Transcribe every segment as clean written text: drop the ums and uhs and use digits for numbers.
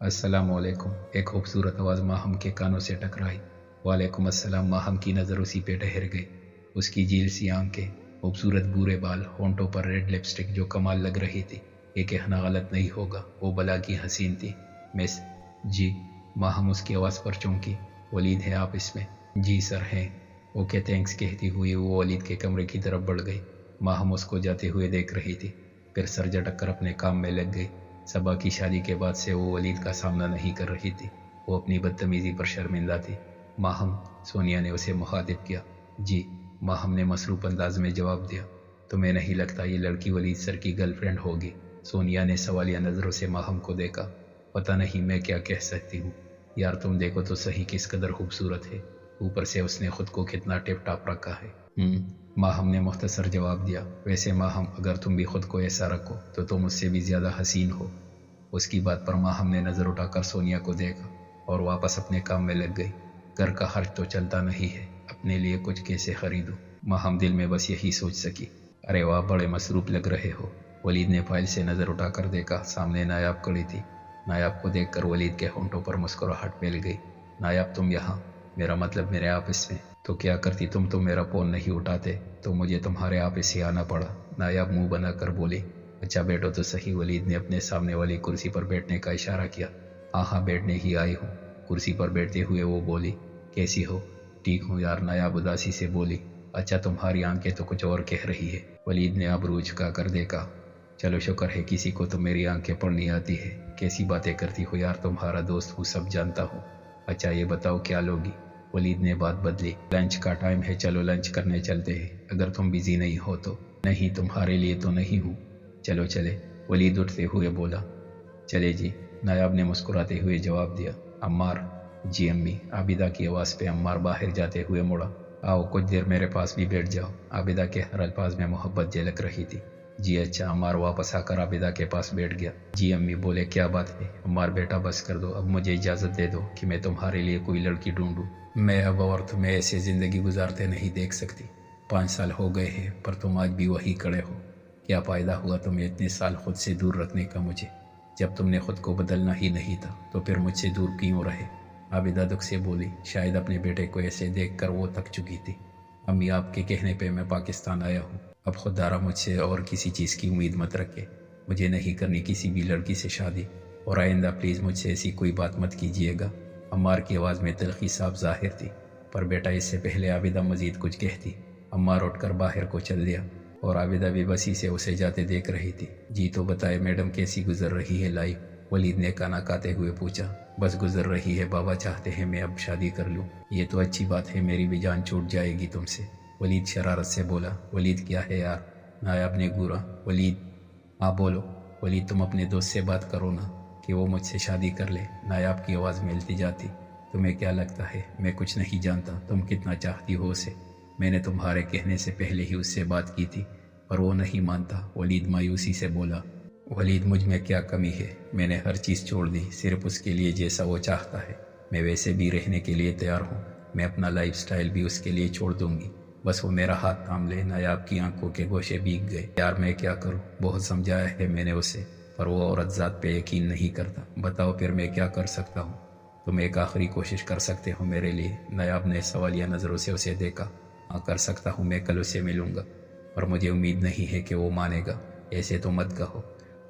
अस्सलाम वालेकुम। एक खूबसूरत आवाज़ माहम के कानों से टकराई। वालेकुम अस्सलाम। माहम की नज़र उसी पे ठहर गई। उसकी झील सी आंखें, खूबसूरत भूरे बाल, होंठों पर रेड लिपस्टिक जो कमाल लग रही थी। ये कहना गलत नहीं होगा, वो बला की हसीन थी। मिस जी। माहम उसकी आवाज़ पर चौंकी। वलीद है आप इसमें? जी सर हैं। ओके थैंक्स कहती हुई वो वलीद के कमरे की तरफ बढ़ गई। माहम उसको जाते हुए देख रही थी, फिर सर झटक कर अपने काम में लग गई। सबा की शादी के बाद से वो वलीद का सामना नहीं कर रही थी। वो अपनी बदतमीज़ी पर शर्मिंदा थी। माहम, सोनिया ने उसे मुखातिब किया। जी। माहम ने मसरूफ अंदाज में जवाब दिया। तुम्हें नहीं लगता ये लड़की वलीद सर की गर्लफ्रेंड होगी? सोनिया ने सवालिया नज़रों से माहम को देखा। पता नहीं, मैं क्या कह सकती हूँ यार, तुम देखो तो सही किस कदर खूबसूरत है। ऊपर से उसने खुद को कितना टिप टाप रखा है। माहम ने मुख्तसर जवाब दिया। वैसे माहम, अगर तुम भी खुद को ऐसा रखो तो तुम मुझसे भी ज़्यादा हसीन हो। उसकी बात पर माहम ने नज़र उठाकर सोनिया को देखा और वापस अपने काम में लग गई। घर का खर्च तो चलता नहीं है, अपने लिए कुछ कैसे खरीदूं? माहम दिल में बस यही सोच सकी। अरे वाह, बड़े मसरूफ लग रहे हो। वलीद ने फाइल से नज़र उठाकर देखा। सामने नायाब खड़ी थी। नायाब को देखकर वलीद के होंठों पर मुस्कुराहट फैल गई। नायाब, तुम यहाँ? मेरा मतलब मेरे ऑफिस में। तो क्या करती, तुम तो मेरा फ़ोन नहीं उठाते, तो मुझे तुम्हारे ऑफिस से आना पड़ा। नायाब मुंह बनाकर बोली। अच्छा बैठो तो सही। वलीद ने अपने सामने वाली कुर्सी पर बैठने का इशारा किया। हाँ हाँ, बैठने ही आई हूँ। कुर्सी पर बैठते हुए वो बोली। कैसी हो? ठीक हूँ यार, नायाब उदासी से बोली। अच्छा, तुम्हारी आंखें तो कुछ और कह रही है। वलीद ने आबरू झुका कर देखा। चलो शुक्र है किसी को तो मेरी आंखें पढ़नी आती है। कैसी बातें करती हो यार, तुम्हारा दोस्त हूँ, सब जानता हूँ। अच्छा ये बताओ क्या लोगी? वलीद ने बात बदली। लंच का टाइम है, चलो लंच करने चलते हैं, अगर तुम बिजी नहीं हो तो। नहीं, तुम्हारे लिए तो नहीं हूँ। चलो चले, वलीद उठते हुए बोला। चले जी, नायाब ने मुस्कुराते हुए जवाब दिया। अम्मार? जी अम्मी। आबिदा की आवाज़ पे अम्मार बाहर जाते हुए मुड़ा। आओ कुछ देर मेरे पास भी बैठ जाओ। आबिदा के हर अल्फाज में मोहब्बत झलक रही थी। जी अच्छा। अम्मार वापस आकर आबिदा के पास बैठ गया। जी अम्मी। बोले क्या बात है? अम्मार बेटा बस कर दो, अब मुझे इजाज़त दे दो कि मैं तुम्हारे लिए कोई लड़की ढूंढूं। मैं अब और तुम्हें ऐसे ज़िंदगी गुजारते नहीं देख सकती। 5 साल हो गए हैं पर तुम आज भी वही खड़े हो। क्या फ़ायदा हुआ तुम्हें इतने साल खुद से दूर रखने का मुझे? जब तुमने खुद को बदलना ही नहीं था तो फिर मुझसे दूर क्यों रहे? आबिदा दुख से बोली। शायद अपने बेटे को ऐसे देखकर वो थक चुकी थी। अम्मी, आपके कहने पे मैं पाकिस्तान आया हूँ। अब खुदारा मुझसे और किसी चीज़ की उम्मीद मत रखे। मुझे नहीं करनी किसी भी लड़की से शादी, और आइंदा प्लीज़ मुझसे ऐसी कोई बात मत कीजिएगा। अम्मार की आवाज़ में तलखी साफ ज़ाहिर थी। पर बेटा, इससे पहले आबिदा मज़ीद कुछ कहती, अम्मार उठकर बाहर को चल दिया और आबिदा बेबसी से उसे जाते देख रही थी। जी तो बताए मैडम, कैसी गुजर रही है लाइफ? वलीद ने काना काते हुए पूछा। बस गुजर रही है, बाबा चाहते हैं मैं अब शादी कर लूँ। ये तो अच्छी बात है, मेरी भी जान छूट जाएगी तुमसे। वलीद शरारत से बोला। वलीद क्या है यार? नायाब ने घूरा। वलीद। हाँ बोलो। वलीद, तुम अपने दोस्त से बात करो ना कि वो मुझसे शादी कर ले। नायाब की आवाज़ में इल्तिजा थी। तुम्हें क्या लगता है मैं कुछ नहीं जानता? तुम कितना चाहती हो उसे? मैंने तुम्हारे कहने से पहले ही उससे बात की थी पर वो नहीं मानता। वलीद मायूसी से बोला। वलीद, मुझ में क्या कमी है? मैंने हर चीज़ छोड़ दी सिर्फ उसके लिए, जैसा वो चाहता है। मैं वैसे भी रहने के लिए तैयार हूँ। मैं अपना लाइफ स्टाइल भी उसके लिए छोड़ दूँगी, बस वो मेरा हाथ थाम ले। नायाब की आंखों के गोशे भीग गए। यार मैं क्या करूँ? बहुत समझाया है मैंने उसे, पर वो औरत ज़ात पे यकीन नहीं करता। बताओ फिर मैं क्या कर सकता हूँ? तुम एक आखिरी कोशिश कर सकते हो मेरे लिए? नायाब ने सवालिया नज़रों से उसे देखा। हाँ कर सकता हूँ, मैं कल उसे मिलूँगा, पर मुझे उम्मीद नहीं है कि वो मानेगा। ऐसे तो मत कहो।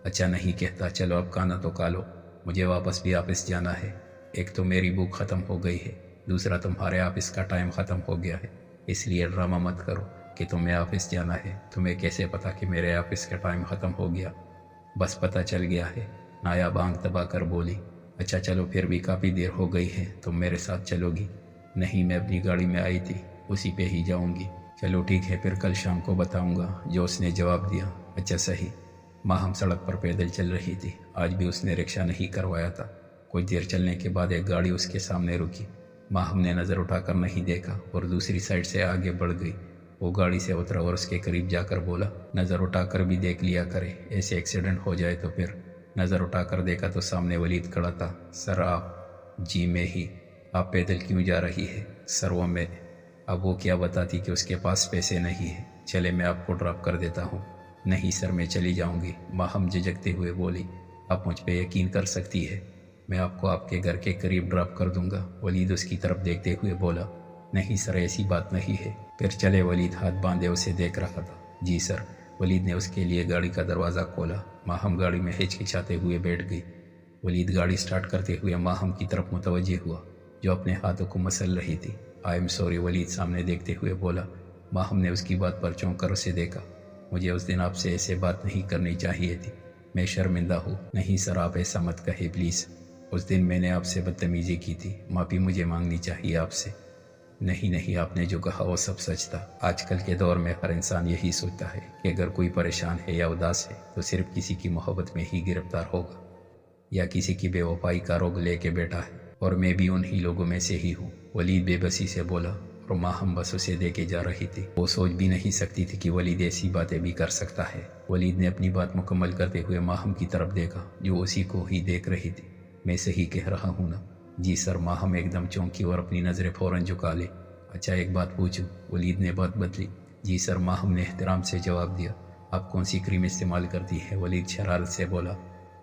अच्छा नहीं कहता, चलो अब खाना तो खा लो, मुझे वापस भी ऑफिस जाना है। एक तो मेरी भूख ख़त्म हो गई है, दूसरा तुम्हारे ऑफिस का टाइम ख़त्म हो गया है। इसलिए ड्रामा मत करो कि तुम्हें ऑफिस जाना है। तुम्हें कैसे पता कि मेरे ऑफिस का टाइम ख़त्म हो गया? बस पता चल गया है। नायाब आंख दबा कर बोली। अच्छा चलो, फिर भी काफ़ी देर हो गई है, तुम मेरे साथ चलोगी? नहीं, मैं अपनी गाड़ी में आई थी, उसी पे ही जाऊंगी। चलो ठीक है, फिर कल शाम को बताऊंगा, जो उसने जवाब दिया। अच्छा सही। माहम सड़क पर पैदल चल रही थी। आज भी उसने रिक्शा नहीं करवाया था। कुछ देर चलने के बाद एक गाड़ी उसके सामने रुकी। माहम ने नज़र उठाकर नहीं देखा और दूसरी साइड से आगे बढ़ गई। वो गाड़ी से उतरा और उसके करीब जाकर बोला, नज़र उठाकर भी देख लिया करे, ऐसे एक्सीडेंट हो जाए तो फिर। नज़र उठाकर देखा तो सामने वलीद खड़ा था। सर आप? जी मैं ही। आप पैदल क्यों जा रही है? सर वो मैं। अब वो क्या बताती कि उसके पास पैसे नहीं है। चले मैं आपको ड्रॉप कर देता हूँ। नहीं सर, मैं चली जाऊँगी, माहम झिझकते हुए बोली। आप मुझ पे यकीन कर सकती है। میں آپ کو آپ کے گھر کے قریب ڈراپ کر دوں گا۔ ولید اس کی طرف دیکھتے ہوئے بولا، نہیں سر، ایسی بات نہیں ہے۔ پھر چلے۔ ولید ہاتھ باندھے اسے دیکھ رہا تھا۔ جی سر۔ ولید نے اس کے لیے گاڑی کا دروازہ کھولا۔ ماہم گاڑی میں ہچکچاتے ہوئے بیٹھ گئی۔ ولید گاڑی سٹارٹ کرتے ہوئے ماہم کی طرف متوجہ ہوا جو اپنے ہاتھوں کو مسل رہی تھی۔ آئی ایم سوری، ولید سامنے دیکھتے ہوئے بولا۔ ماہم نے اس کی بات پر چونک کر اسے دیکھا۔ مجھے اس دن آپ سے ایسے بات نہیں کرنی چاہیے تھی، میں شرمندہ ہوں۔ نہیں سر، آپ ایسا مت کہے پلیز۔ اس دن میں نے آپ سے بدتمیزی کی تھی، معافی مجھے مانگنی چاہیے آپ سے۔ نہیں، آپ نے جو کہا وہ سب سچ تھا۔ آج کل کے دور میں ہر انسان یہی سوچتا ہے کہ اگر کوئی پریشان ہے یا اداس ہے تو صرف کسی کی محبت میں ہی گرفتار ہوگا یا کسی کی بے وفائی کا روگ لے کے بیٹھا ہے، اور میں بھی انہی لوگوں میں سے ہی ہوں۔ ولید بے بسی سے بولا، اور ماہم بس اسے دیکھے جا رہی تھی۔ وہ سوچ بھی نہیں سکتی تھی کہ ولید ایسی باتیں بھی کر سکتا ہے۔ ولید نے اپنی بات مکمل کرتے ہوئے ماہم کی طرف دیکھا جو اسی کو ہی دیکھ رہی تھی۔ میں صحیح کہہ رہا ہوں نا؟ جی سر۔ ماہم ایک دم چونکی اور اپنی نظریں فوراً جھکا لے۔ اچھا ایک بات پوچھوں؟ ولید نے بات بدلی۔ جی سر، ماہم نے احترام سے جواب دیا۔ آپ کون سی کریم استعمال کرتی ہے؟ ولید شرارت سے بولا۔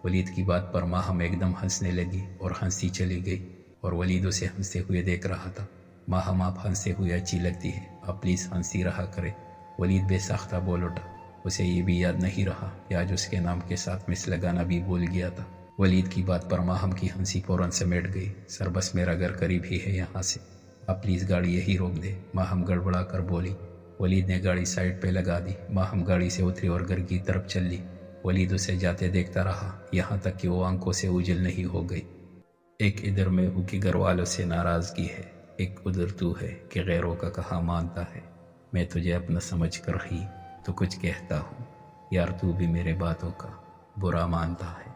ولید کی بات پر ماہم ایک دم ہنسنے لگی اور ہنستی چلی گئی، اور ولید اسے ہنستے ہوئے دیکھ رہا تھا۔ ماہم، آپ ہنستے ہوئے اچھی لگتی ہے، آپ پلیز ہنستی رہا کرے۔ ولید بے ساختہ بول اٹھا۔ اسے یہ بھی یاد نہیں رہا کہ آج اس کے نام کے ساتھ مس لگانا بھی بھول گیا تھا۔ ولید کی بات پر ماہم کی ہنسی فوراً سمیٹ گئی۔ سر بس میرا گھر قریب ہی ہے یہاں سے، آپ پلیز گاڑی یہی روک دے، ماہم گڑبڑا کر بولی۔ ولید نے گاڑی سائڈ پہ لگا دی۔ ماہم گاڑی سے اتری اور گھر کی طرف چل لی۔ ولید اسے جاتے دیکھتا رہا یہاں تک کہ وہ آنکھوں سے اوجھل نہیں ہو گئی۔ ایک ادھر میں ہوں کہ گھر والوں سے ناراضگی ہے، ایک ادھر تو ہے کہ غیروں کا کہا مانتا ہے۔ میں تجھے اپنا سمجھ کر ہی تو کچھ کہتا ہوں، یار تو بھی میرے باتوں کا برا مانتا ہے۔